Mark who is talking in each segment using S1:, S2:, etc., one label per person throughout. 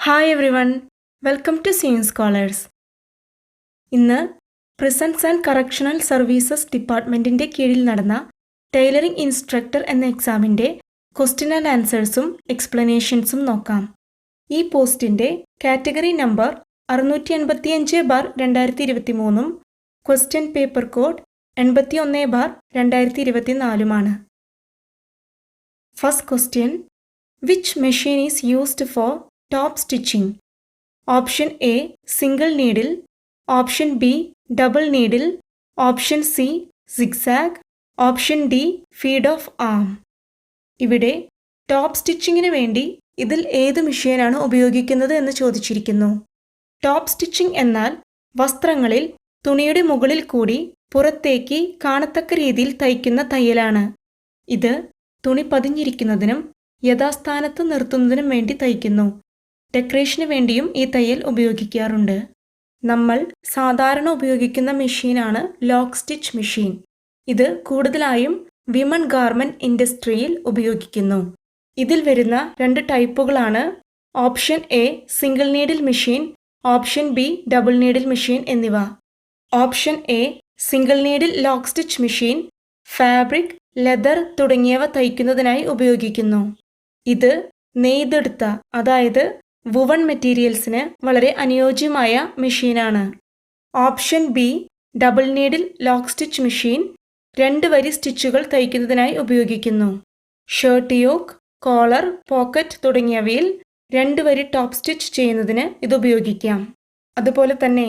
S1: Hi everyone, welcome to Seen Scholars. ഇന്ന് prisons and correctional services ഡിപ്പാർട്ട്മെൻറ്റിൻ്റെ കീഴിൽ നടന്ന ടൈലറിംഗ് ഇൻസ്ട്രക്ടർ എന്ന എക്സാമിൻ്റെ ക്വസ്റ്റ്യൻ ആൻഡ് ആൻസേഴ്സും എക്സ്പ്ലനേഷൻസും നോക്കാം. ഈ പോസ്റ്റിൻ്റെ category number 685/2023 question paper code 81/2024. First question: which machine is used for top stitching? Option A single needle, Option B double needle, Option C zigzag, Option D feed of arm. ഇവിടെ top സ്റ്റിച്ചിങ്ങിന് വേണ്ടി ഇതിൽ ഏത് മെഷീനാണ് ഉപയോഗിക്കുന്നത് എന്ന് ചോദിച്ചിരിക്കുന്നു. Top stitching എന്നാൽ വസ്ത്രങ്ങളിൽ തുണിയുടെ മുകളിൽ കൂടി പുറത്തേക്ക് കാണത്തക്ക രീതിയിൽ തയ്ക്കുന്ന തയ്യലാണ്. ഇത് തുണി പതിഞ്ഞിരിക്കുന്നതിനും യഥാസ്ഥാനത്ത് നിർത്തുന്നതിനും വേണ്ടി തയ്ക്കുന്നു. ഡെക്കറേഷന് വേണ്ടിയും ഈ തയ്യൽ ഉപയോഗിക്കാറുണ്ട്. നമ്മൾ സാധാരണ ഉപയോഗിക്കുന്ന മെഷീനാണ് ലോക്ക് സ്റ്റിച്ച് മെഷീൻ. ഇത് കൂടുതലായും വിമൺ ഗാർമെന്റ് ഇൻഡസ്ട്രിയിൽ ഉപയോഗിക്കുന്നു. ഇതിൽ വരുന്ന 2 ടൈപ്പുകളാണ് option A single needle machine, option B double needle machine എന്നിവ. Option A single needle lock stitch machine fabric, leather തുടങ്ങിയവ തയ്ക്കുന്നതിനായി ഉപയോഗിക്കുന്നു. ഇത് നെയ്തെടുത്ത, അതായത് വുവൺ മെറ്റീരിയൽസിന് വളരെ അനുയോജ്യമായ മെഷീനാണ്. Option B double needle lock stitch machine 2 വരി സ്റ്റിച്ചുകൾ തയ്ക്കുന്നതിനായി ഉപയോഗിക്കുന്നു. ഷർട്ട് യോക്ക്, കോളർ, പോക്കറ്റ് തുടങ്ങിയവയിൽ 2 വരി ടോപ്പ് സ്റ്റിച്ച് ചെയ്യുന്നതിന് ഇത് ഉപയോഗിക്കാം. അതുപോലെ തന്നെ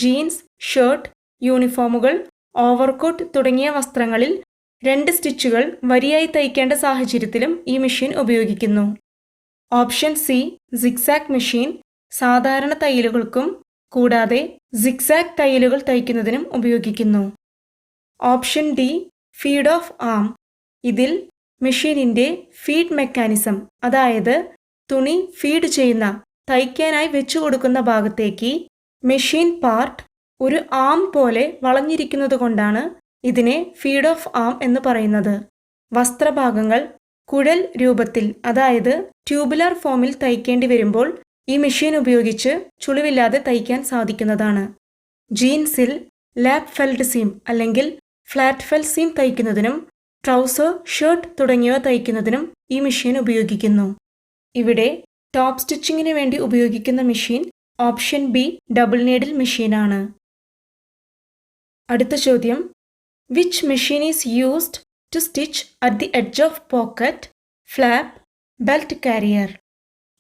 S1: ജീൻസ്, ഷർട്ട്, യൂണിഫോമുകൾ, ഓവർകോട്ട് തുടങ്ങിയ വസ്ത്രങ്ങളിൽ 2 സ്റ്റിച്ചുകൾ വരിയായി തയ്ക്കേണ്ട സാഹചര്യത്തിലും ഈ മെഷീൻ ഉപയോഗിക്കുന്നു. ഓപ്ഷൻ സി സിഗ്സാഗ് മെഷീൻ സാധാരണ തയ്യലുകൾക്കും കൂടാതെ സിഗ്സാഗ് തയ്യലുകൾ തയ്ക്കുന്നതിനും ഉപയോഗിക്കുന്നു. ഓപ്ഷൻ ഡി ഫീഡ് ഓഫ് ആം. ഇതിൽ മെഷീനിൻ്റെ ഫീഡ് മെക്കാനിസം, അതായത് തുണി ഫീഡ് ചെയ്യുന്ന, തയ്ക്കാനായി വെച്ചു കൊടുക്കുന്ന ഭാഗത്തേക്ക് മെഷീൻ പാർട്ട് ഒരു ആം പോലെ വളഞ്ഞിരിക്കുന്നത് കൊണ്ടാണ് ഇതിനെ ഫീഡ് ഓഫ് ആം എന്ന് പറയുന്നത്. വസ്ത്രഭാഗങ്ങൾ കുഴൽ രൂപത്തിൽ, അതായത് ട്യൂബുലർ ഫോമിൽ തയ്ക്കേണ്ടി വരുമ്പോൾ ഈ മെഷീൻ ഉപയോഗിച്ച് ചുളിവില്ലാതെ തയ്ക്കാൻ സാധിക്കുന്നതാണ്. ജീൻസിൽ ലാപ്പ് ഫെൽഡ് സീം അല്ലെങ്കിൽ ഫ്ലാറ്റ് ഫെൽഡ് സീം തയ്ക്കുന്നതിനും ട്രൗസർ, ഷർട്ട് തുടങ്ങിയവ തയ്ക്കുന്നതിനും ഈ മെഷീൻ ഉപയോഗിക്കുന്നു. ഇവിടെ ടോപ്പ് സ്റ്റിച്ചിങ്ങിന് വേണ്ടി ഉപയോഗിക്കുന്ന machine option B double needle മെഷീനാണ്. അടുത്ത ചോദ്യം: which machine is used to stitch at the edge of pocket, flap, belt carrier?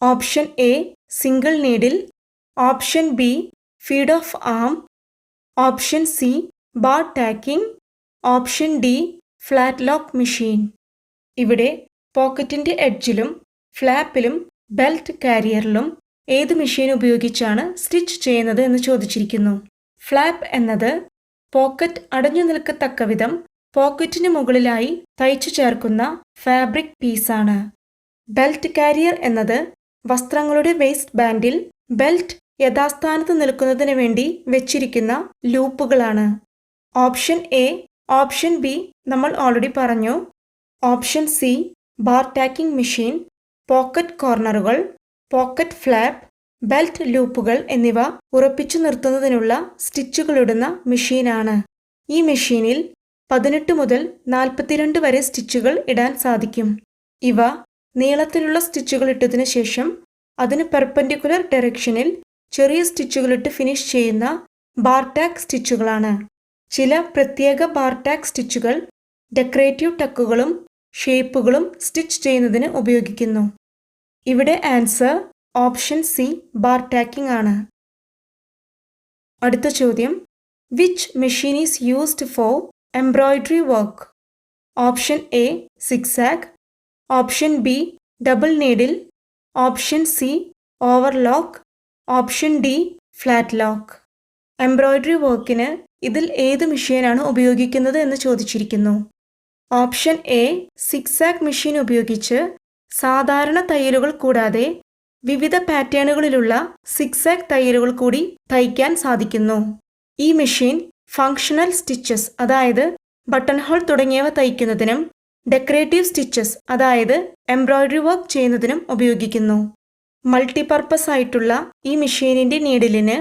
S1: Option A single needle, Option B feed of arm, Option C bar tacking, Option D flat lock machine. ഇവിടെ പോക്കറ്റിൻ്റെ എഡ്ജിലും ഫ്ലാപ്പിലും belt കാരിയറിലും ഏത് machine ഉപയോഗിച്ചാണ് stitch ചെയ്യുന്നത് എന്ന് ചോദിച്ചിരിക്കുന്നു. Flap എന്നത് pocket അടഞ്ഞു നിൽക്കത്തക്ക വിധം പോക്കറ്റിന് മുകളിലായി തയ്ച്ചു ചേർക്കുന്ന ഫാബ്രിക് പീസാണ്. ബെൽറ്റ് കാരിയർ എന്നത് വസ്ത്രങ്ങളുടെ വേസ്റ്റ് ബാൻഡിൽ ബെൽറ്റ് യഥാസ്ഥാനത്ത് നിൽക്കുന്നതിന് വേണ്ടി വെച്ചിരിക്കുന്ന ലൂപ്പുകളാണ്. ഓപ്ഷൻ എ, ഓപ്ഷൻ ബി നമ്മൾ ഓൾറെഡി പറഞ്ഞു. Option C bar tacking machine pocket കോർണറുകൾ, പോക്കറ്റ് ഫ്ലാപ്പ്, ബെൽറ്റ് ലൂപ്പുകൾ എന്നിവ ഉറപ്പിച്ചു നിർത്തുന്നതിനുള്ള സ്റ്റിച്ചുകളിടുന്ന മെഷീനാണ്. ഈ മെഷീനിൽ 18 മുതൽ 42 വരെ സ്റ്റിച്ചുകൾ ഇടാൻ സാധിക്കും. ഇവ നീളത്തിലുള്ള സ്റ്റിച്ചുകൾ ഇട്ടതിനു ശേഷം അതിന് പെർപെൻഡിക്കുലർ ഡയറക്ഷനിൽ ചെറിയ സ്റ്റിച്ചുകളിട്ട് ഫിനിഷ് ചെയ്യുന്ന ബാർടാക്ക് സ്റ്റിച്ചുകളാണ്. ചില പ്രത്യേക ബാർടാക്ക് സ്റ്റിച്ചുകൾ ഡെക്കറേറ്റീവ് ടക്കുകളും ഷേപ്പുകളും സ്റ്റിച്ച് ചെയ്യുന്നതിന് ഉപയോഗിക്കുന്നു. ഇവിടെ ആൻസർ ഓപ്ഷൻ സി ബാർടാക്കിംഗ് ആണ്. അടുത്ത ചോദ്യം: which machine is used four embroidery work? Option A zigzag, Option B double needle, Option C overlock, Option D flat lock. Embroidery വർക്കിന് ഇതിൽ ഏത് മെഷീനാണ് ഉപയോഗിക്കുന്നത് എന്ന് ചോദിച്ചിരിക്കുന്നു. ഓപ്ഷൻ എ സിഗ്സാഗ് മെഷീൻ ഉപയോഗിച്ച് സാധാരണ തയ്യലുകൾ കൂടാതെ വിവിധ പാറ്റേണുകളിലുള്ള സിഗ്സാഗ് തയ്യലുകൾ കൂടി തയ്ക്കാൻ സാധിക്കുന്നു. ഈ മെഷീൻ ഫങ്ഷണൽ സ്റ്റിച്ചസ്, അതായത് ബട്ടൺ ഹോൾ തുടങ്ങിയവ തയ്ക്കുന്നതിനും ഡെക്കറേറ്റീവ് സ്റ്റിച്ചസ്, അതായത് എംബ്രോയിഡറി വർക്ക് ചെയ്യുന്നതിനും ഉപയോഗിക്കുന്നു. മൾട്ടിപർപ്പസ് ആയിട്ടുള്ള ഈ മെഷീനിന്റെ നീഡിലിന്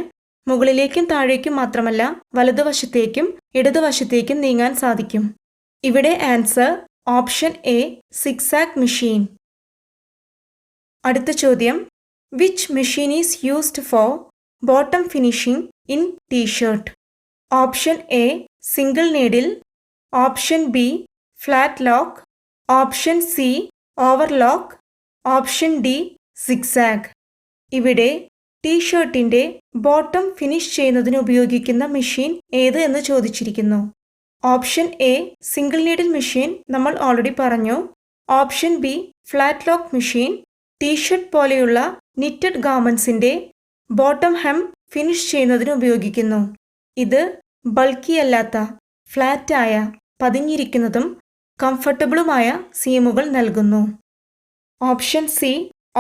S1: മുകളിലേക്കും താഴേക്കും മാത്രമല്ല വലതുവശത്തേക്കും ഇടതുവശത്തേക്കും നീങ്ങാൻ സാധിക്കും. ഇവിടെ answer option A zigzag machine. അടുത്ത ചോദ്യം, which machine is used for bottom finishing in T-shirt? Option A single needle, option B flat lock, option C overlock, option D zigzag. ഇവിടെ ടീഷർട്ടിന്റെ ബോട്ടം ഫിനിഷ് ചെയ്യുന്നതിന് ഉപയോഗിക്കുന്ന മെഷീൻ ഏത് എന്ന് ചോദിച്ചിരിക്കുന്നു. Option A single needle machine നമ്മൾ already പറഞ്ഞു. Option B flat lock machine T-shirt പോലെയുള്ള നിറ്റഡ് ഗാർമെന്റ്സിന്റെ ബോട്ടം ഹെം ഫിനിഷ് ചെയ്യുന്നതിന് ഉപയോഗിക്കുന്നു. ഇത് ബൾക്കി അല്ലാത്ത ഫ്ലാറ്റായ പതിഞ്ഞിരിക്കുന്നതും കംഫർട്ടബിളുമായ സീമുകൾ നൽകുന്നു. ഓപ്ഷൻ സി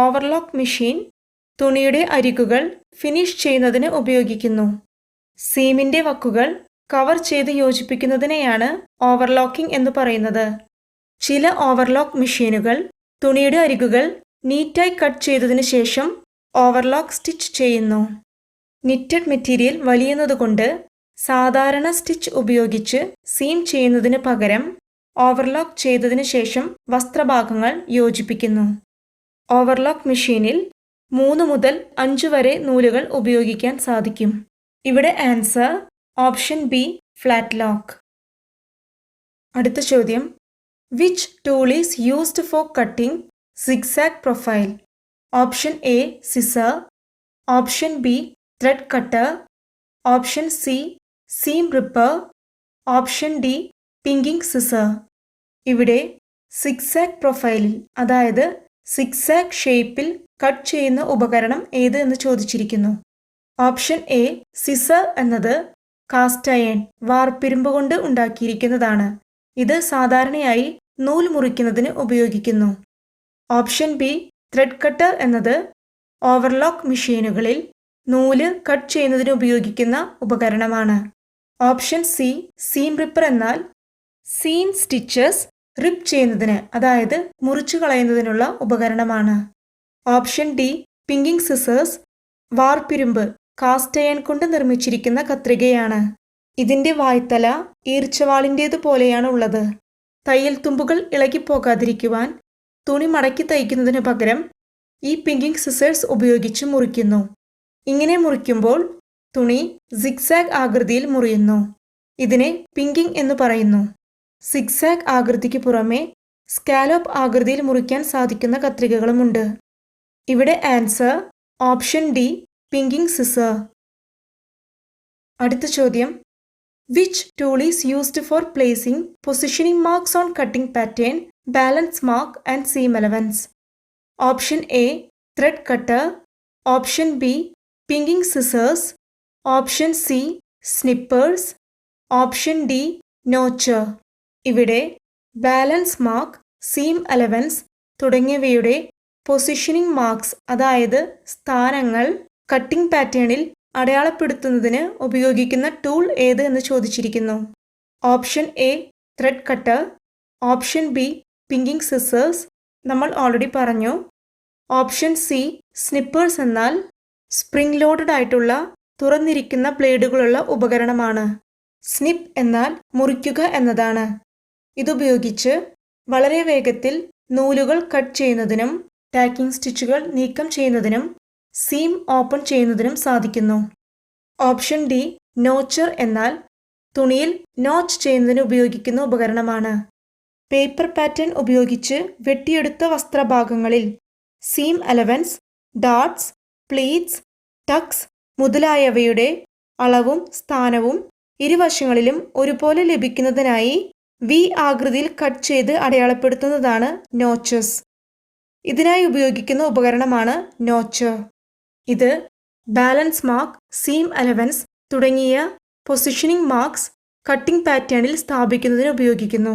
S1: ഓവർലോക്ക് മെഷീൻ തുണിയുടെ അരികുകൾ ഫിനിഷ് ചെയ്യുന്നതിന് ഉപയോഗിക്കുന്നു. സീമിന്റെ വക്കുകൾ കവർ ചെയ്ത് യോജിപ്പിക്കുന്നതിനെയാണ് ഓവർലോക്കിംഗ് എന്ന് പറയുന്നത്. ചില ഓവർലോക്ക് മെഷീനുകൾ തുണിയുടെ അരികുകൾ നീറ്റായി കട്ട് ചെയ്തതിനു ശേഷം ഓവർലോക്ക് സ്റ്റിച്ച് ചെയ്യുന്നു. നിറ്റഡ് മെറ്റീരിയൽ വലിയുന്നതുകൊണ്ട് സാധാരണ സ്റ്റിച്ച് ഉപയോഗിച്ച് സീം ചെയ്യുന്നതിന് പകരം ഓവർലോക്ക് ചെയ്തതിനു ശേഷം വസ്ത്രഭാഗങ്ങൾ യോജിപ്പിക്കുന്നു. ഓവർലോക്ക് മെഷീനിൽ 3 മുതൽ 5 വരെ നൂലുകൾ ഉപയോഗിക്കാൻ സാധിക്കും. ഇവിടെ answer option B flat lock. അടുത്ത ചോദ്യം, which tool is used for cutting zigzag profile? Option A scissor, option B thread cutter, option C seam ripper, option D pinking scissor. ഇവിടെ സിഗ്സാഗ് പ്രൊഫൈലിൽ അതായത് സിഗ്സാഗ് ഷേപ്പിൽ കട്ട് ചെയ്യുന്ന ഉപകരണം ഏത് എന്ന് ചോദിച്ചിരിക്കുന്നു. ഓപ്ഷൻ എ സിസർ എന്നത് കാസ്റ്റ് അയൺ വാർപ്പിരുമ്പ് കൊണ്ട് ഉണ്ടാക്കിയിരിക്കുന്നതാണ്. ഇത് സാധാരണയായി നൂൽ മുറിക്കുന്നതിന് ഉപയോഗിക്കുന്നു. ഓപ്ഷൻ ബി ത്രെഡ് കട്ടർ എന്നത് ഓവർലോക്ക് മെഷീനുകളിൽ നൂല് കട്ട് ചെയ്യുന്നതിന് ഉപയോഗിക്കുന്ന ഉപകരണമാണ്. ഓപ്ഷൻ സി സീം റിപ്പർ എന്നാൽ സീം സ്റ്റിച്ചസ് റിപ്പ് ചെയ്യുന്നതിന് അതായത് മുറിച്ചു കളയുന്നതിനുള്ള ഉപകരണമാണ്. ഓപ്ഷൻ ഡി പിങ്കിങ് സിസേഴ്സ് വാർപ്പിരുമ്പ് കാസ്റ്റ് അയൺ കൊണ്ട് നിർമ്മിച്ചിരിക്കുന്ന കത്രികയാണ്. ഇതിന്റെ വായ്ത്തല ഈർച്ചവാളിൻ്റേതു പോലെയാണ് ഉള്ളത്. തയ്യൽ തുമ്പുകൾ ഇളകിപ്പോകാതിരിക്കുവാൻ തുണി മടക്കി തയ്ക്കുന്നതിനു പകരം ഈ പിങ്കിങ് സിസേഴ്സ് ഉപയോഗിച്ച് മുറിക്കുന്നു. ഇങ്ങനെ മുറിക്കുമ്പോൾ തുണി സിഗ്സാഗ് ആകൃതിയിൽ മുറിയുന്നു. ഇതിനെ പിങ്കിങ് എന്ന് പറയുന്നു. സിഗ്സാഗ് ആകൃതിക്ക് പുറമെ സ്കാലോപ്പ് ആകൃതിയിൽ മുറിക്കാൻ സാധിക്കുന്ന കത്രികകളുമുണ്ട്. ഇവിടെ answer option D pinking scissor. അടുത്ത ചോദ്യം, which tool is used for placing positioning marks on cutting pattern, balance mark and seam allowance? Option A thread cutter, option B pinking scissors, option C snippers, option D notcher. ഇവിടെ balance mark, seam allowance തുടങ്ങിയവയുടെ positioning marks അതായത് സ്ഥാനങ്ങൾ cutting പാറ്റേണിൽ അടയാളപ്പെടുത്തുന്നതിന് ഉപയോഗിക്കുന്ന tool ഏത് എന്ന് ചോദിച്ചിരിക്കുന്നു. Option A thread cutter, option B pinking scissors നമ്മൾ ഓൾറെഡി പറഞ്ഞു. ഓപ്ഷൻ സി സ്നിപ്പേഴ്സ് എന്നാൽ സ്പ്രിംഗ് ലോഡഡ് ആയിട്ടുള്ള തുറന്നിരിക്കുന്ന ബ്ലേഡുകളുള്ള ഉപകരണമാണ്. സ്നിപ്പ് എന്നാൽ മുറിക്കുക എന്നതാണ്. ഇതുപയോഗിച്ച് വളരെ വേഗത്തിൽ നൂലുകൾ കട്ട് ചെയ്യുന്നതിനും ടാക്കിംഗ് സ്റ്റിച്ചുകൾ നീക്കം ചെയ്യുന്നതിനും സീം ഓപ്പൺ ചെയ്യുന്നതിനും സാധിക്കുന്നു. ഓപ്ഷൻ ഡി നോച്ചർ എന്നാൽ തുണിയിൽ നോച്ച് ചെയ്യുന്നതിന് ഉപയോഗിക്കുന്ന ഉപകരണമാണ്. പേപ്പർ പാറ്റേൺ ഉപയോഗിച്ച് വെട്ടിയെടുത്ത വസ്ത്രഭാഗങ്ങളിൽ seam allowance, dots, pleats, tucks മുതലായവയുടെ അളവും സ്ഥാനവും ഇരുവശങ്ങളിലും ഒരുപോലെ ലഭിക്കുന്നതിനായി വി ആകൃതിയിൽ കട്ട് ചെയ്ത് അടയാളപ്പെടുത്തുന്നതാണ് നോച്ചസ്. ഇതിനായി ഉപയോഗിക്കുന്ന ഉപകരണമാണ് നോച്ചർ. ഇത് ബാലൻസ് മാർക്ക്, സീം അലവൻസ് തുടങ്ങിയ പൊസിഷനിങ് മാർക്സ് കട്ടിംഗ് പാറ്റേണിൽ സ്ഥാപിക്കുന്നതിന് ഉപയോഗിക്കുന്നു.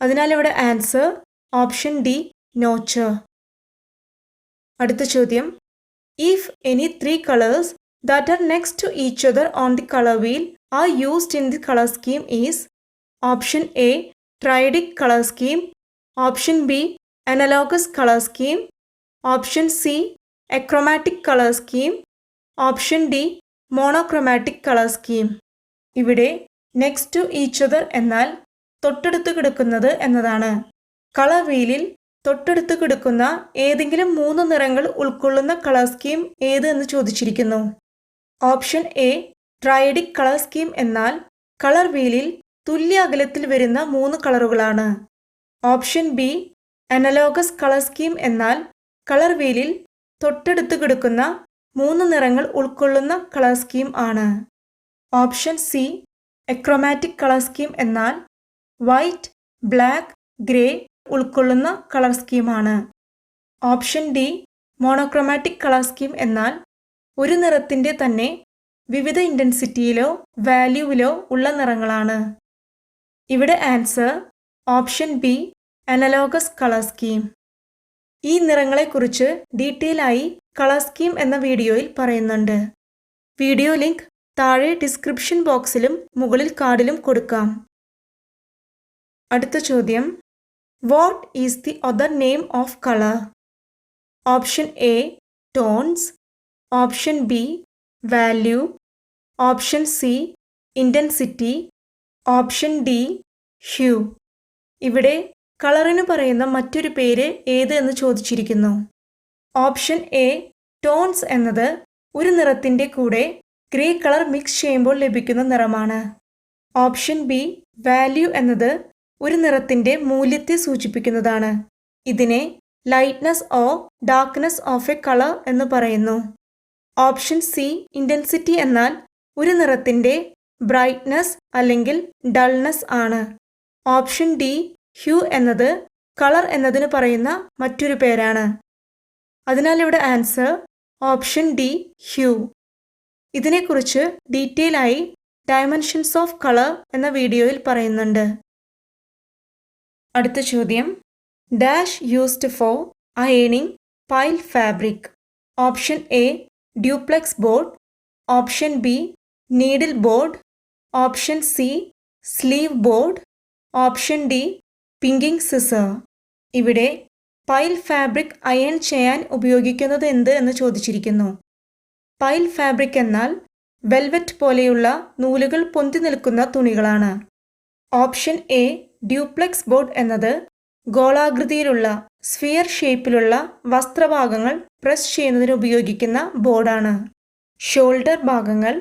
S1: അതിനാൽ ഇവിടെ ആൻസർ ഓപ്ഷൻ ഡി നോച്ചർ. അടുത്ത ചോദ്യം, if any 3 colors that are next to each other on the color wheel are used in the color scheme is? Option A triadic color scheme, option B analogous color scheme, option C achromatic colour scheme. Option D monochromatic colour scheme. ഇവിടെ next to each other എന്നാൽ തൊട്ടടുത്ത് കിടക്കുന്നത് എന്നതാണ്. Colour വീലിൽ തൊട്ടടുത്ത് കിടക്കുന്ന ഏതെങ്കിലും 3 നിറങ്ങൾ ഉൾക്കൊള്ളുന്ന കളർ സ്കീം ഏത് എന്ന് ചോദിച്ചിരിക്കുന്നു. Option A triadic colour scheme എന്നാൽ കളർ വീലിൽ തുല്യ അകലത്തിൽ വരുന്ന 3 കളറുകളാണ്. Option B analogous colour scheme എന്നാൽ കളർ വീലിൽ തൊട്ടടുത്ത് കിടക്കുന്ന 3 നിറങ്ങൾ ഉൾക്കൊള്ളുന്ന കളർ സ്കീം ആണ്. Option C achromatic colour scheme എന്നാൽ വൈറ്റ്, ബ്ലാക്ക്, ഗ്രേ ഉൾക്കൊള്ളുന്ന കളർ സ്കീമാണ്. Option D monochromatic colour scheme എന്നാൽ ഒരു നിറത്തിൻ്റെ തന്നെ വിവിധ ഇൻറ്റൻസിറ്റിയിലോ വാല്യൂവിലോ ഉള്ള നിറങ്ങളാണ്. ഇവിടെ answer option B analogous colour scheme. ഈ നിറങ്ങളെക്കുറിച്ച് ഡീറ്റെയിൽ ആയി കളർ സ്കീം എന്ന വീഡിയോയിൽ പറയുന്നുണ്ട്. വീഡിയോ ലിങ്ക് താഴെ ഡിസ്ക്രിപ്ഷൻ ബോക്സിലും മുകളിൽ കാർഡിലും കൊടുക്കാം. അടുത്ത ചോദ്യം, what is the other name of colour? Option A tones, option B value, option C intensity, option D hue. ഇവിടെ കളറിന് പറയുന്ന മറ്റൊരു പേര് ഏത് എന്ന് ചോദിച്ചിരിക്കുന്നു. ഓപ്ഷൻ എ ടോൺസ് എന്നത് ഒരു നിറത്തിൻ്റെ കൂടെ ഗ്രേ കളർ മിക്സ് ചെയ്യുമ്പോൾ ലഭിക്കുന്ന നിറമാണ്. ഓപ്ഷൻ ബി വാല്യൂ എന്നത് ഒരു നിറത്തിൻ്റെ മൂല്യത്തെ സൂചിപ്പിക്കുന്നതാണ്. ഇതിനെ lightness or darkness of a colour എന്ന് പറയുന്നു. ഓപ്ഷൻ സി ഇൻറ്റൻസിറ്റി എന്നാൽ ഒരു നിറത്തിൻ്റെ ബ്രൈറ്റ്നസ് അല്ലെങ്കിൽ ഡൾനെസ് ആണ്. ഓപ്ഷൻ ഡി ഹ്യൂ എന്നത് കളർ എന്നതിന് പറയുന്ന മറ്റൊരു പേരാണ്. അതിനാൽ ഇവിടെ ആൻസർ ഓപ്ഷൻ ഡി ഹ്യൂ. ഇതിനെക്കുറിച്ച് ഡീറ്റെയിൽ ആയി ഡയമെൻഷൻസ് ഓഫ് കളർ എന്ന വീഡിയോയിൽ പറയുന്നുണ്ട്. അടുത്ത ചോദ്യം, dash used for ironing pile fabric? Option A duplex board, option B needle board, option C sleeve board, option D pinking scissor. ഇവിടെ പൈൽ ഫാബ്രിക് അയൺ ചെയ്യാൻ ഉപയോഗിക്കുന്നത് എന്ത് എന്ന് ചോദിച്ചിരിക്കുന്നു. പൈൽ ഫാബ്രിക് എന്നാൽ വെൽവെറ്റ് പോലെയുള്ള നൂലുകൾ പൊന്തി നിൽക്കുന്ന തുണികളാണ്. ഓപ്ഷൻ എ ഡ്യൂപ്ലെക്സ് ബോർഡ് എന്നത് ഗോളാകൃതിയിലുള്ള സ്ഫിയർ ഷേപ്പിലുള്ള വസ്ത്രഭാഗങ്ങൾ പ്രസ് ചെയ്യുന്നതിന് ഉപയോഗിക്കുന്ന ബോർഡാണ്. ഷോൾഡർ ഭാഗങ്ങൾ,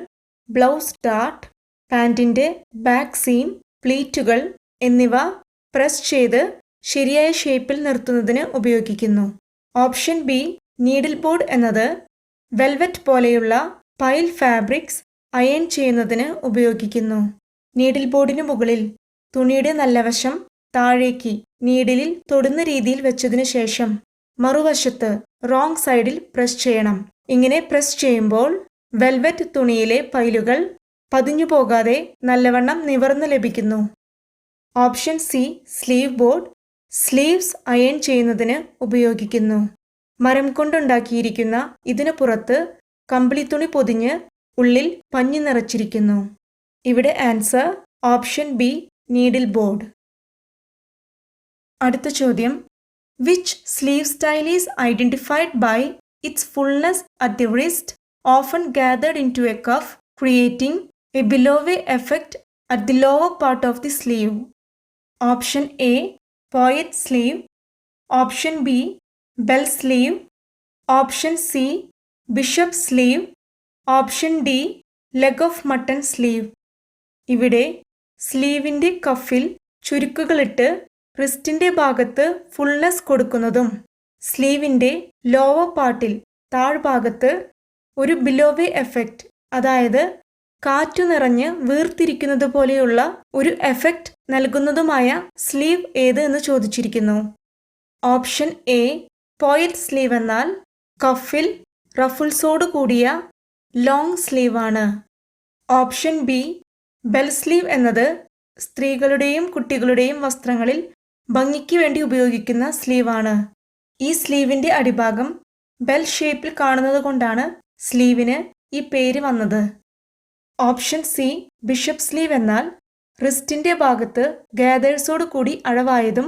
S1: ബ്ലൗസ് ഡാർട്ട്, പാൻറ്റിൻ്റെ ബാക്ക് സീം, പ്ലീറ്റുകൾ എന്നിവ പ്രസ് ചെയ്ത് ശരിയായ ഷേപ്പിൽ നിർത്തുന്നതിന് ഉപയോഗിക്കുന്നു. ഓപ്ഷൻ ബി നീഡിൽ ബോർഡ് എന്നത് വെൽവെറ്റ് പോലെയുള്ള പൈൽ ഫാബ്രിക്സ് അയൺ ചെയ്യുന്നതിന് ഉപയോഗിക്കുന്നു. നീഡിൽ ബോർഡിന് മുകളിൽ തുണിയുടെ നല്ല വശം താഴേക്ക് നീഡിലിൽ തൊടുന്ന രീതിയിൽ വെച്ചതിന് ശേഷം മറുവശത്ത് റോങ് സൈഡിൽ പ്രസ് ചെയ്യണം. ഇങ്ങനെ പ്രസ് ചെയ്യുമ്പോൾ വെൽവെറ്റ് തുണിയിലെ പൈലുകൾ പതിഞ്ഞു പോകാതെ നല്ലവണ്ണം നിവർന്ന് ലഭിക്കുന്നു. Option C sleeve board sleeves iron ചെയ്യുന്നതിന് ഉപയോഗിക്കുന്നു. മരം കൊണ്ടുണ്ടാക്കിയിരിക്കുന്ന ഇതിനു പുറത്ത് കമ്പിളി തുണി പൊതിഞ്ഞ് ഉള്ളിൽ പഞ്ഞി നിറച്ചിരിക്കുന്നു. ഇവിടെ answer option B needle board. അടുത്ത ചോദ്യം, which sleeve style is identified by its fullness at the wrist often gathered into a cuff creating a billowy effect at the lower part of the sleeve? Option A poet sleeve, option B bell sleeve, option C bishop sleeve, option D leg of mutton sleeve. ഇവിടെ സ്ലീവിൻ്റെ കഫിൽ ചുരുക്കുകളിട്ട് റിസ്റ്റിൻ്റെ ഭാഗത്ത് fullness കൊടുക്കുന്നതും സ്ലീവിൻ്റെ lower പാർട്ടിൽ താഴ്ഭാഗത്ത് ഒരു ബിലോവേ effect, അതായത് കാറ്റു നിറഞ്ഞ് വീർത്തിരിക്കുന്നത് പോലെയുള്ള ഒരു എഫക്റ്റ് നൽകുന്നതുമായ സ്ലീവ് ഏത് എന്ന് ചോദിച്ചിരിക്കുന്നു. ഓപ്ഷൻ എ പോയറ്റ് സ്ലീവ് എന്നാൽ കഫിൽ റഫിൾസോട് കൂടിയ ലോങ് സ്ലീവാണ്. ഓപ്ഷൻ ബി ബെൽ സ്ലീവ് എന്നത് സ്ത്രീകളുടെയും കുട്ടികളുടെയും വസ്ത്രങ്ങളിൽ ഭംഗിക്ക് വേണ്ടി ഉപയോഗിക്കുന്ന സ്ലീവാണ്. ഈ സ്ലീവിൻ്റെ അടിഭാഗം ബെൽ ഷേപ്പിൽ കാണുന്നത് കൊണ്ടാണ് സ്ലീവിന് ഈ പേര് വന്നത്. ഓപ്ഷൻ സി ബിഷപ്പ് സ്ലീവ് എന്നാൽ റിസ്റ്റിൻ്റെ ഭാഗത്ത് ഗാദേഴ്സോട് കൂടി അഴവായതും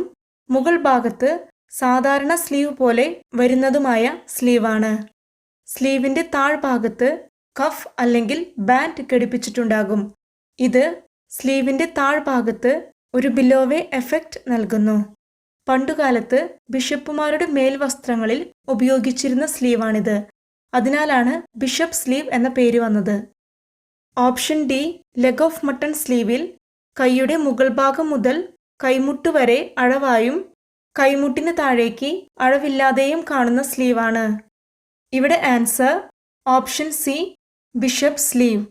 S1: മുകൾ ഭാഗത്ത് സാധാരണ സ്ലീവ് പോലെ വരുന്നതുമായ സ്ലീവാണ്. സ്ലീവിന്റെ താഴ്ഭാഗത്ത് കഫ് അല്ലെങ്കിൽ ബാൻഡ് ഘടിപ്പിച്ചിട്ടുണ്ടാകും. ഇത് സ്ലീവിന്റെ താഴ്ഭാഗത്ത് ഒരു ബിലോവേ എഫക്റ്റ് നൽകുന്നു. പണ്ടുകാലത്ത് ബിഷപ്പുമാരുടെ മേൽവസ്ത്രങ്ങളിൽ ഉപയോഗിച്ചിരുന്ന സ്ലീവാണിത്. അതിനാലാണ് ബിഷപ്പ് സ്ലീവ് എന്ന പേര് വന്നത്. Option D leg of mutton സ്ലീവിൽ കൈയുടെ മുകൾ ഭാഗം മുതൽ കൈമുട്ട് വരെ അഴവായും കൈമുട്ടിന് താഴേക്ക് അഴവില്ലാതെയും കാണുന്ന സ്ലീവാണ്. ഇവിടെ answer option C bishop sleeve.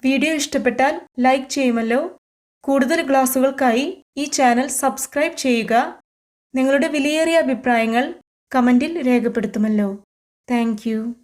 S1: Video ഇഷ്ടപ്പെട്ടാൽ ലൈക്ക് ചെയ്യുമല്ലോ. കൂടുതൽ ക്ലാസുകൾക്കായി ഈ ചാനൽ സബ്സ്ക്രൈബ് ചെയ്യുക. നിങ്ങളുടെ വിലയേറിയ അഭിപ്രായങ്ങൾ കമൻറ്റിൽ രേഖപ്പെടുത്തുമല്ലോ. Thank you.